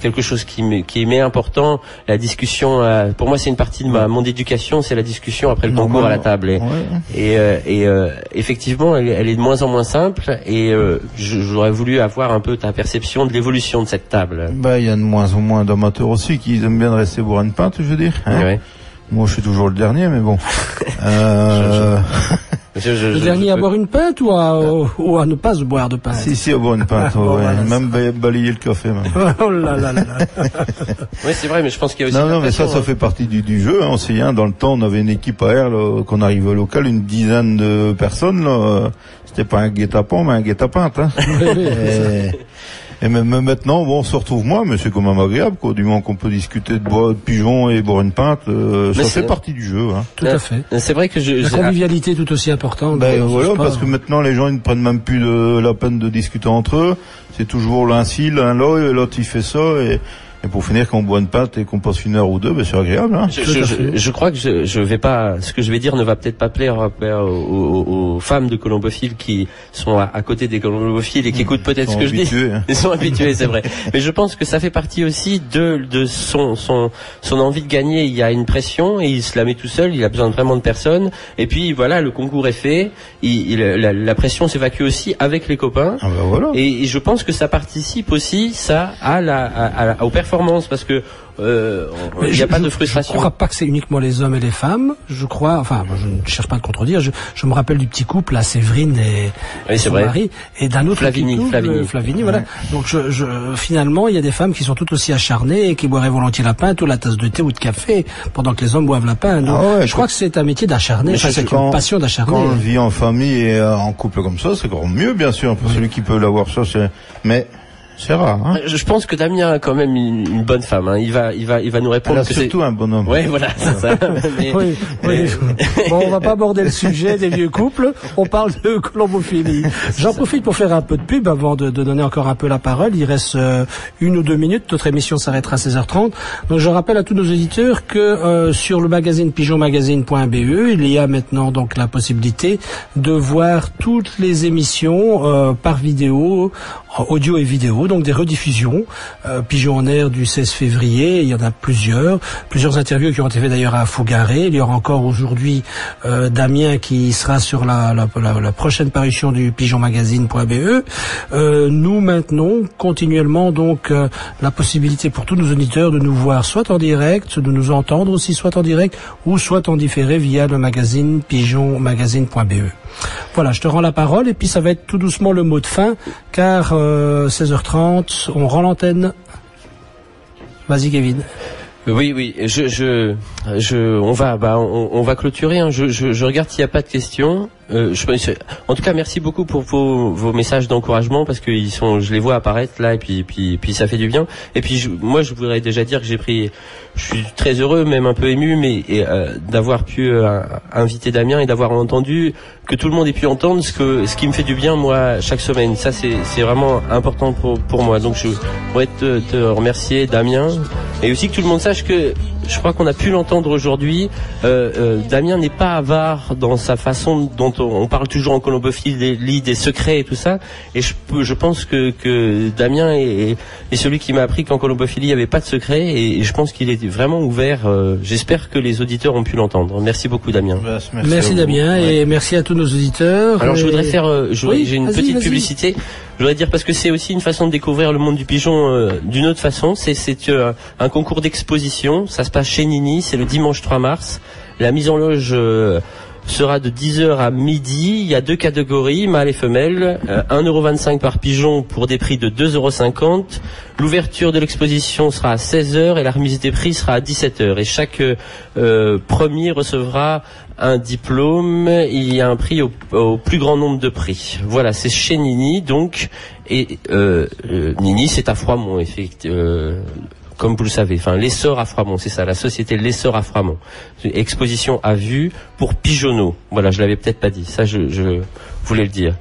quelque chose qui m'est important. La discussion, pour moi, c'est une partie de mon éducation, c'est la discussion après le concours à la table. Et effectivement, elle est de moins en moins simple. Et j'aurais voulu avoir un peu ta perception de l'évolution de cette table.
Il y a de moins en moins d'amateurs aussi qui aiment bien rester boire une pinte, je veux dire. Hein.
Ouais.
Moi, je suis toujours le dernier, mais bon.
Le dernier à boire une pinte ou à ne pas boire de pinte?
Si, à boire une pinte, même balayer le café, même.
Oh là là là là.
Oui, c'est vrai, mais je pense qu'il y a aussi...
Non, mais ça fait partie du jeu, hein. On sait, hein, dans le temps, on avait une équipe à R, là, qu'on arrive au local, une dizaine de personnes, là. C'était pas un guet-apens, mais un guet-apinte, hein. Et même maintenant, on se retrouve moins, mais c'est quand même agréable, quoi. Du moment qu'on peut discuter de boire de pigeon et boire une pinte, ça fait partie du jeu, hein.
Tout à fait.
C'est vrai que
la convivialité tout aussi importante.
Voilà, parce que maintenant, les gens, ils ne prennent même plus la peine de discuter entre eux. C'est toujours l'un ci, l'un là, et l'autre, il fait ça, et pour finir, quand on boit une pinte et qu'on passe une heure ou deux, c'est agréable, hein.
Je crois que je vais pas, ce que je vais dire ne va peut-être pas plaire aux femmes de colombophiles qui sont à côté des colombophiles et qui écoutent peut-être ce que je dis.
Hein.
Ils sont habitués, c'est vrai. Mais je pense que ça fait partie aussi de son envie de gagner. Il y a une pression et il se la met tout seul. Il a besoin vraiment de personne. Et puis voilà, le concours est fait. La pression s'évacue aussi avec les copains.
Ah ben voilà.
Et je pense que ça participe aussi aux performances, parce que il n'y a pas de frustration.
Je ne crois pas que c'est uniquement les hommes et les femmes. Je crois, enfin, je ne cherche pas à te contredire. Je me rappelle du petit couple, là, Séverine et son mari, et d'un autre
Flavini,
voilà. Donc, finalement, il y a des femmes qui sont tout aussi acharnées et qui boiraient volontiers la pinte ou la tasse de thé ou de café pendant que les hommes boivent la pinte. Donc, je crois que c'est un métier d'acharné. Enfin, c'est une passion d'acharné.
Quand on vit en famille et en couple comme ça, c'est encore mieux, bien sûr, pour celui qui peut l'avoir, ça, mais c'est rare, hein.
Je pense que Damien a quand même une bonne femme, hein. Il va nous répondre.
Elle a surtout un bonhomme.
Ouais, voilà, c'est ça.
Oui. Bon, on va pas aborder le sujet des vieux couples. On parle de colombophilie. J'en profite pour faire un peu de pub avant de donner encore un peu la parole. Il reste 1 ou 2 minutes. Notre émission s'arrêtera à 16h30. Donc, je rappelle à tous nos auditeurs que sur le magazine pigeonmagazine.be, il y a maintenant donc la possibilité de voir toutes les émissions par vidéo, audio et vidéo. Donc des rediffusions, Pigeon en air du 16 février, il y en a plusieurs interviews qui ont été faites d'ailleurs à Fougaré. Il y aura encore aujourd'hui Damien qui sera sur la prochaine parution du pigeonmagazine.be. Nous maintenons continuellement donc la possibilité pour tous nos auditeurs de nous voir soit en direct, de nous entendre aussi soit en direct ou soit en différé via le magazine pigeonmagazine.be. Voilà, je te rends la parole et puis ça va être tout doucement le mot de fin car 16h30, on rend l'antenne. Vas-y Kevin.
Oui, on va clôturer, hein. Je regarde s'il n'y a pas de questions. En tout cas, merci beaucoup pour vos messages d'encouragement parce que je les vois apparaître là et puis ça fait du bien. Et puis moi, je voudrais déjà dire que je suis très heureux, même un peu ému, mais d'avoir pu inviter Damien et d'avoir entendu que tout le monde ait pu entendre ce qui me fait du bien moi chaque semaine. Ça c'est vraiment important pour moi. Donc je voudrais te remercier Damien et aussi que tout le monde sache que je crois qu'on a pu l'entendre aujourd'hui. Damien n'est pas avare dans sa façon dont on parle toujours en colombophilie des secrets et tout ça. Et je pense que Damien est celui qui m'a appris qu'en colombophilie il n'y avait pas de secret. Et je pense qu'il est vraiment ouvert. J'espère que les auditeurs ont pu l'entendre. Merci beaucoup Damien.
Merci Damien et merci à tous nos auditeurs.
Alors je voudrais j'ai une petite publicité. Je voudrais dire parce que c'est aussi une façon de découvrir le monde du pigeon d'une autre façon. C'est un concours d'exposition. Ça se passe chez Nini. C'est le dimanche 3 mars. La mise en loge sera de 10h à midi. Il y a 2 catégories, mâles et femelles. 1,25€ par pigeon pour des prix de 2,50€. L'ouverture de l'exposition sera à 16h et la remise des prix sera à 17h. Et chaque premier recevra un diplôme. Il y a un prix au plus grand nombre de prix. Voilà, c'est chez Nini donc. Et Nini, c'est à Froidmont, effectivement. Comme vous le savez, l'Essor à Froidmont, c'est ça, la société l'Essor à Froidmont. Exposition à vue pour pigeonneaux. Voilà, je l'avais peut-être pas dit. Ça, je voulais le dire.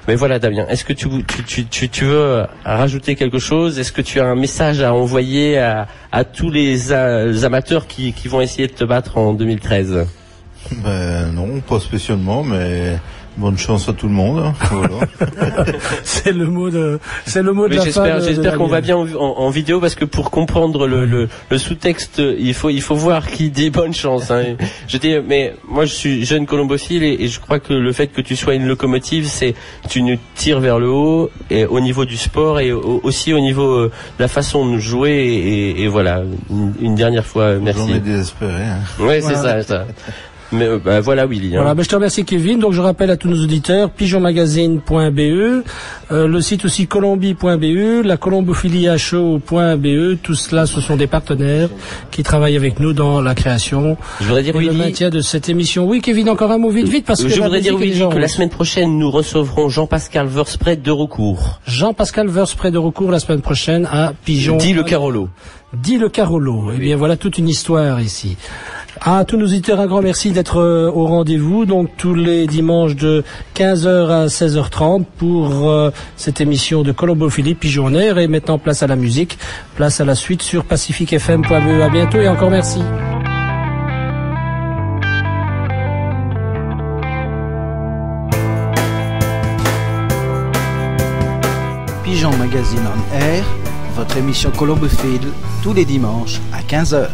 Mais voilà, Damien, est-ce que tu veux rajouter quelque chose? Est-ce que tu as un message à envoyer à tous les amateurs qui vont essayer de te battre en 2013?
Ben non, pas spécialement, mais bonne chance à tout le monde. Hein. Voilà.
C'est le mot de la fin.
J'espère qu'on va bien en vidéo, parce que pour comprendre le sous-texte, il faut voir qui dit bonne chance. Hein. Mais moi je suis jeune colombophile et je crois que le fait que tu sois une locomotive, c'est tu nous tires vers le haut, et au niveau du sport et aussi au niveau de la façon de jouer et voilà. Une dernière fois, merci.
J'en ai désespéré. Hein.
Ouais, c'est ça. Mais voilà Willy. Hein.
Voilà, je te remercie Kevin. Donc je rappelle à tous nos auditeurs pigeonmagazine.be, le site aussi colombie.be, la colombophiliashow.be. Tout cela, ce sont des partenaires qui travaillent avec nous dans la création
Je voudrais dire
et le
Willy,
maintien de cette émission. Oui Kevin, encore un mot vite parce que
je voudrais dire
Willy
Willy que la semaine prochaine nous recevrons Jean-Pascal Verspret de Recourt.
Jean-Pascal Verspret de Recourt la semaine prochaine à Pigeon.
Dit le Carolo.
Dit le Carolo. Eh bien voilà toute une histoire ici. À tous nos auditeurs, un grand merci d'être au rendez-vous, donc tous les dimanches de 15h à 16h30 pour cette émission de Colombophilie Pigeonnaire. Et maintenant, place à la musique, place à la suite sur pacificfm.be. À bientôt et encore merci.
Pigeon Magazine on Air, votre émission colombophile, tous les dimanches à 15h.